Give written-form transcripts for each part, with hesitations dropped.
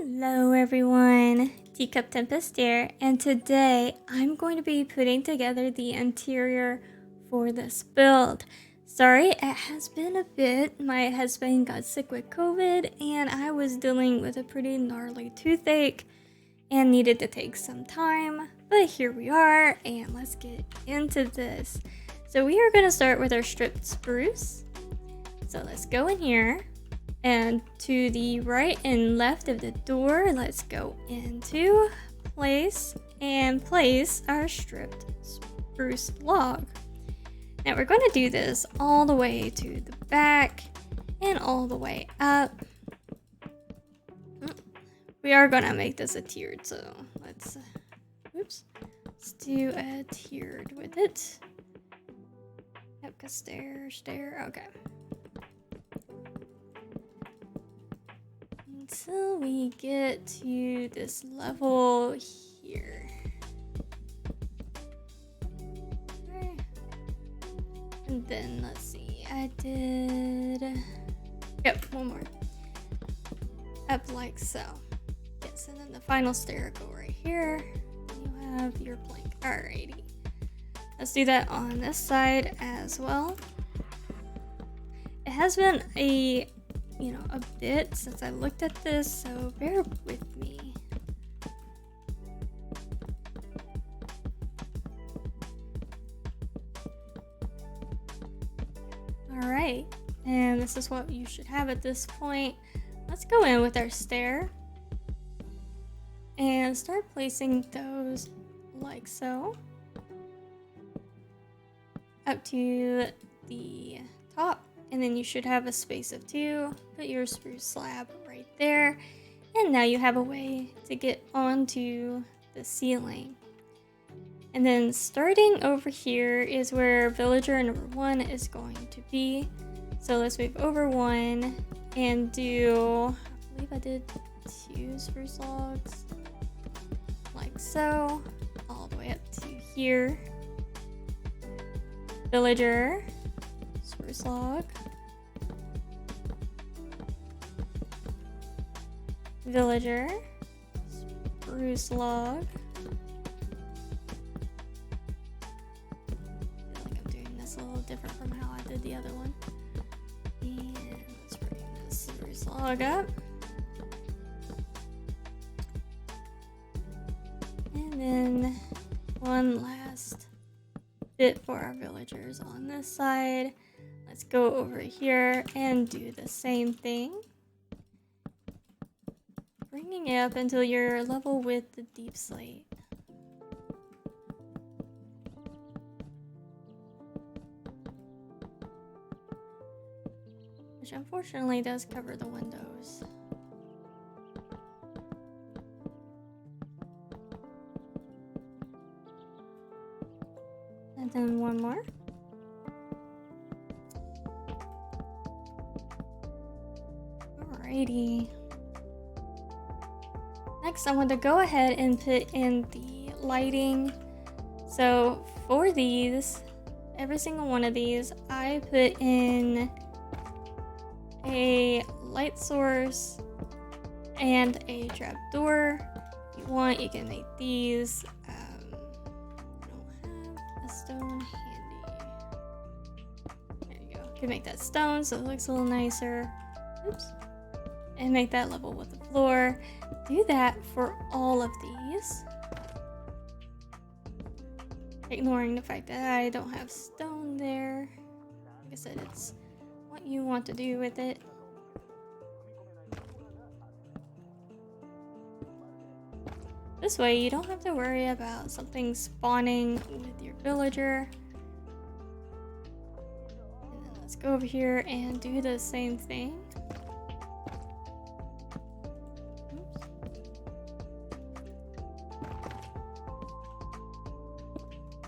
Hello everyone, Teacup Tempest here, and today I'm going to be putting together the interior for this build. Sorry, it has been a bit. My husband got sick with COVID and I was dealing with a pretty gnarly toothache and needed to take some time, but here we are and let's get into this. So we are going to start with our stripped spruce. So let's go in here. And to the right and left of the door, let's go into place and place our stripped spruce log. Now we're going to do this all the way to the back and all the way up. We are going to make this a tiered, so let's do a tiered with it. Yep, cause stair, okay. Until we get to this level here. Okay. And then let's see, I did, yep, one more. Up like so. Yes, and then the final stair go right here. You have your plank. Alrighty. Let's do that on this side as well. It has been a bit since I looked at this, so bear with me. Alright, and this is what you should have at this point. Let's go in with our stair and start placing those like so up to the top. And then you should have a space of 2. Put your spruce slab right there. And now you have a way to get onto the ceiling. And then starting over here is where villager number 1 is going to be. So let's move over 1 and do, I believe I did 2 spruce logs. Like so. All the way up to here. Villager. Spruce log, villager, spruce log. I feel like I'm doing this a little different from how I did the other one. And let's bring this spruce log up. And then one last bit for our villagers on this side. Let's go over here and do the same thing. Bringing it up until you're level with the Deepslate. Which unfortunately does cover the windows. And then one more. Alrighty. Next, I want to go ahead and put in the lighting. So for these, every single one of these, I put in a light source and a trapdoor. If you want, you can make these. I don't have a stone handy. There you go. You can make that stone so it looks a little nicer. Oops. And make that level with the floor. Do that for all of these. Ignoring the fact that I don't have stone there. Like I said, it's what you want to do with it. This way you don't have to worry about something spawning with your villager. And then let's go over here and do the same thing.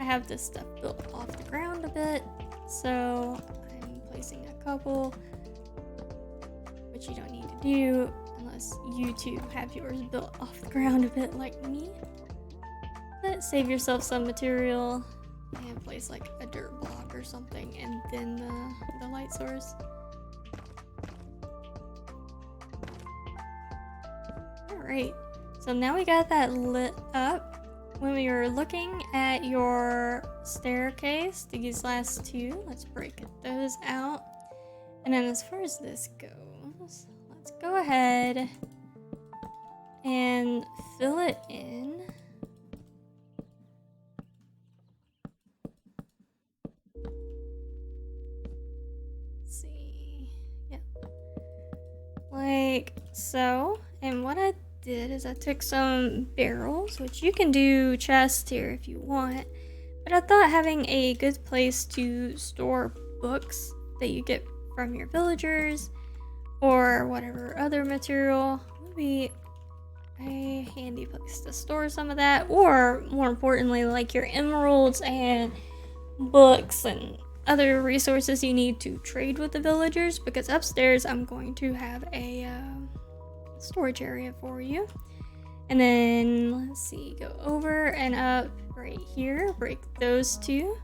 I have this stuff built off the ground a bit, so I'm placing a couple, which you don't need to do unless you two have yours built off the ground a bit like me. But save yourself some material and place like a dirt block or something, and then the light source. Alright, so now we got that lit up. When we were looking at your staircase, these last two, let's break those out. And then as far as this goes, let's go ahead and fill it in. Let's see, yeah, like so. And what I did is I took some barrels, which you can do chests here if you want, but I thought having a good place to store books that you get from your villagers or whatever other material would be a handy place to store some of that, or more importantly, like your emeralds and books and other resources you need to trade with the villagers, because upstairs I'm going to have a storage area for you. And then let's see, go over and up right here, break those two,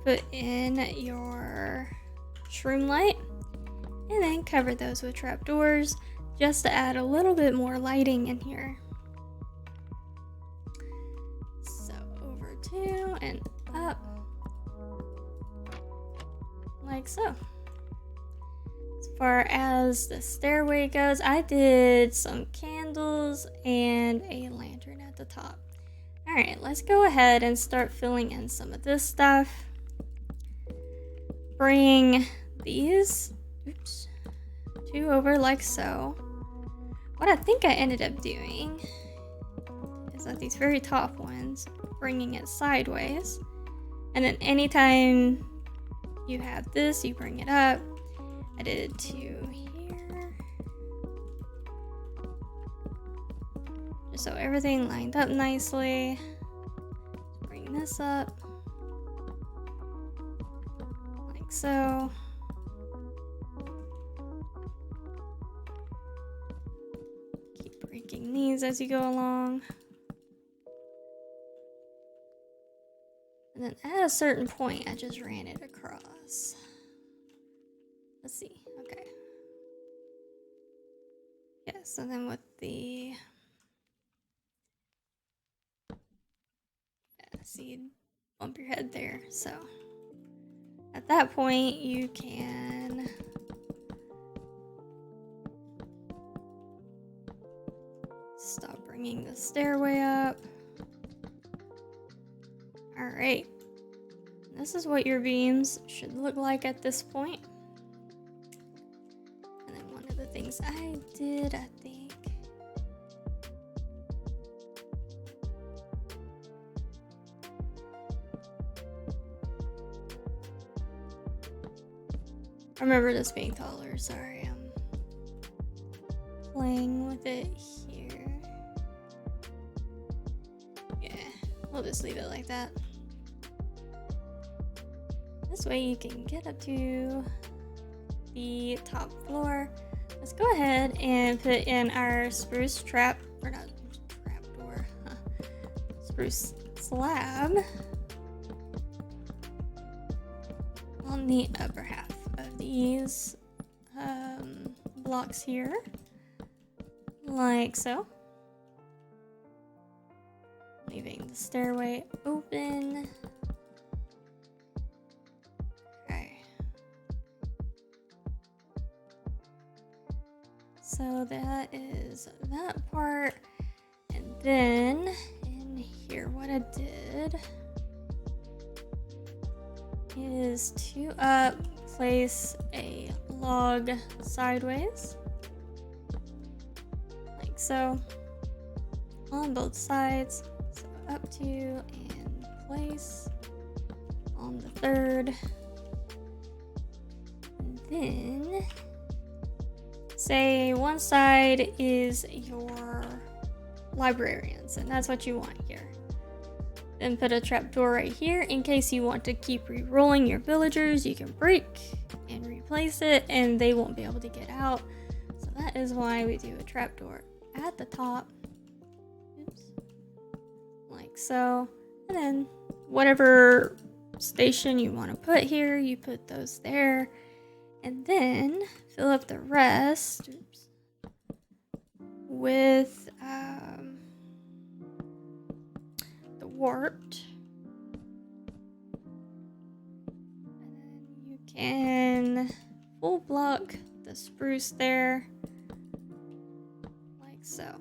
put in your shroom light, and then cover those with trapdoors just to add a little bit more lighting in here. So over two and up, like so. As far as the stairway goes, I did some candles and a lantern at the top. Alright, let's go ahead and start filling in some of this stuff. Bring these, two over like so. What I think I ended up doing is that these very top ones, bringing it sideways. And then anytime you have this, you bring it up. I did two here. Just so everything lined up nicely. Bring this up. Like so. Keep breaking these as you go along. And then at a certain point, I just ran it across. Let's see, okay. Yeah, so then with the... Yeah, see, bump your head there. So at that point, you can stop bringing the stairway up. All right, this is what your beams should look like at this point. And then one of the things I did, I think, I remember this being taller, sorry, I'm playing with it here. Yeah, we'll just leave it like that. This way you can get up to the top floor. Let's go ahead and put in our spruce trap, or not trap door, spruce slab on the upper half of these blocks here, like so. Leaving the stairway open. So that is that part, and then in here what I did is to place a log sideways, like so, on both sides. So up to and place on the third, and then say one side is your librarians, and that's what you want here. Then put a trapdoor right here in case you want to keep re-rolling your villagers. You can break and replace it and they won't be able to get out. So that is why we do a trapdoor at the top. Oops. Like so. And then whatever station you want to put here, you put those there. And then fill up the rest with the warped. And then you can full block the spruce there, like so.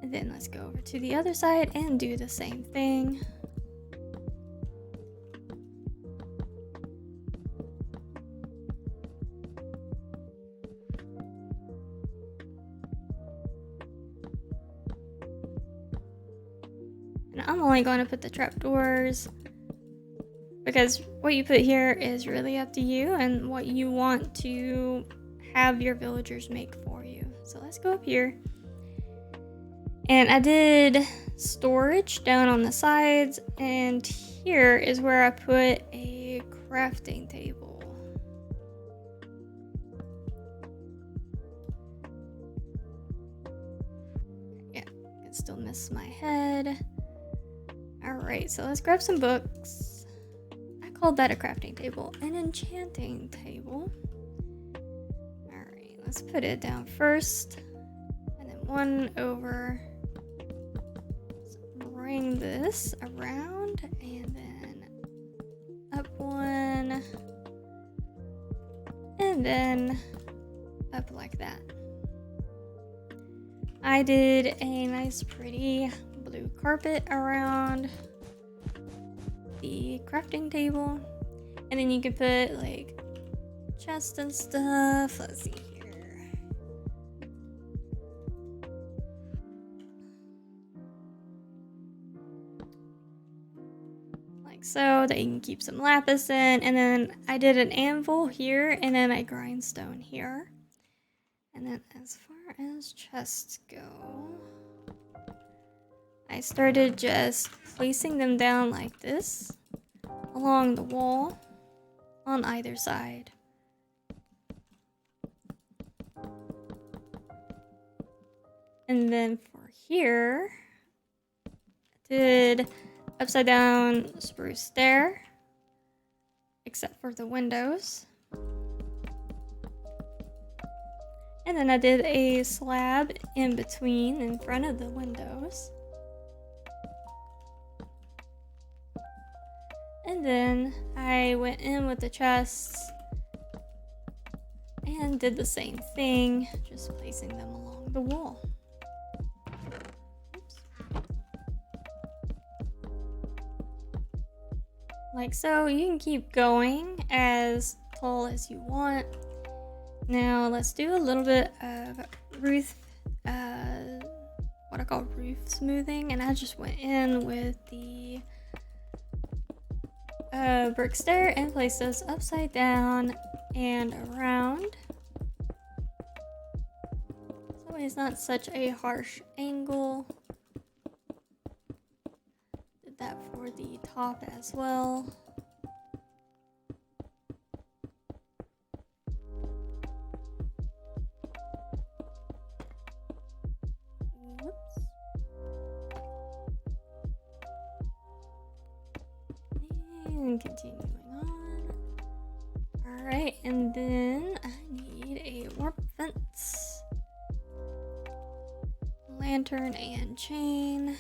And then let's go over to the other side and do the same thing. And I'm only going to put the trapdoors because what you put here is really up to you and what you want to have your villagers make for you. So let's go up here. And I did storage down on the sides, and here is where I put a crafting table. Yeah, I can still miss my head. Alright, so let's grab some books. I called that a crafting table, an enchanting table. Alright, let's put it down first, and then one over. Bring this around and then up one and then up like that. I did a nice pretty blue carpet around the crafting table, and then you can put like chests and stuff. Let's see here. So that you can keep some lapis in, and then I did an anvil here and then a grindstone here. And then as far as chests go, I started just placing them down like this along the wall on either side. And then for here, I did upside down spruce there, except for the windows. And then I did a slab in between in front of the windows. And then I went in with the chests and did the same thing, just placing them along the wall. Like so. You can keep going as tall as you want. Now let's do a little bit of roof, what I call roof smoothing, and I just went in with the brick stair and placed those upside down and around. So it's not such a harsh angle. That for the top as well. Whoops. And continuing on. Alright, and then I need a warp fence, lantern, and chain.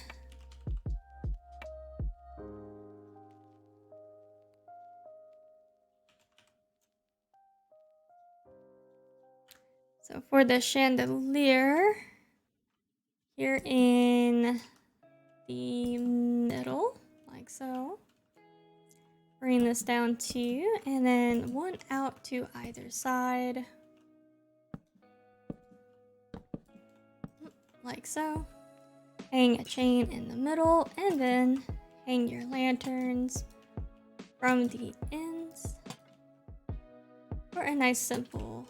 So for the chandelier, here in the middle, like so. Bring this down 2, and then 1 out to either side. Like so. Hang a chain in the middle, and then hang your lanterns from the ends for a nice simple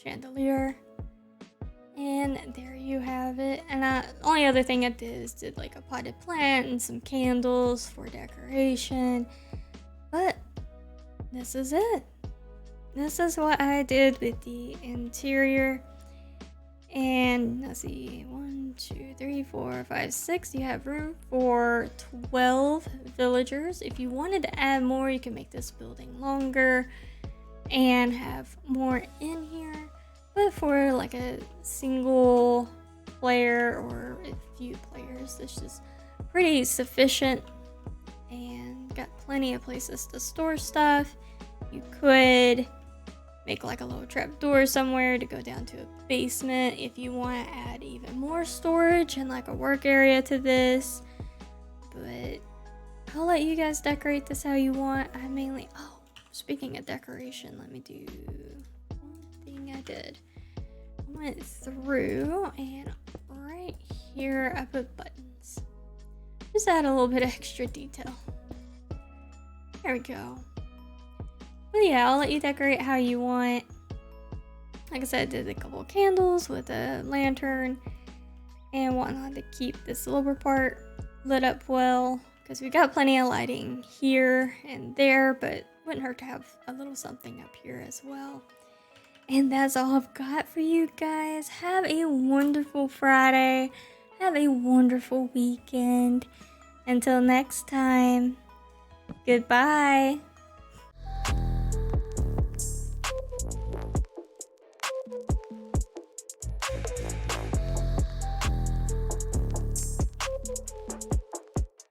chandelier. And there you have it. And the only other thing I did is did like a potted plant and some candles for decoration. But this is it. This is what I did with the interior. And let's see, 1, 2, 3, 4, 5, 6. You have room for 12 villagers. If you wanted to add more, you can make this building longer and have more in here. But for like a single player or a few players, this is pretty sufficient and got plenty of places to store stuff. You could make like a little trap door somewhere to go down to a basement if you want to add even more storage and like a work area to this. But I'll let you guys decorate this how you want. I mainly, oh, speaking of decoration, let me do one thing I did. I went through and right here I put buttons. Just add a little bit of extra detail. There we go. But yeah, I'll let you decorate how you want. Like I said, I did a couple of candles with a lantern and whatnot to keep this lower part lit up well, because we got plenty of lighting here and there, but wouldn't hurt to have a little something up here as well. And that's all I've got for you guys. Have a wonderful Friday. Have a wonderful weekend. Until next time, goodbye.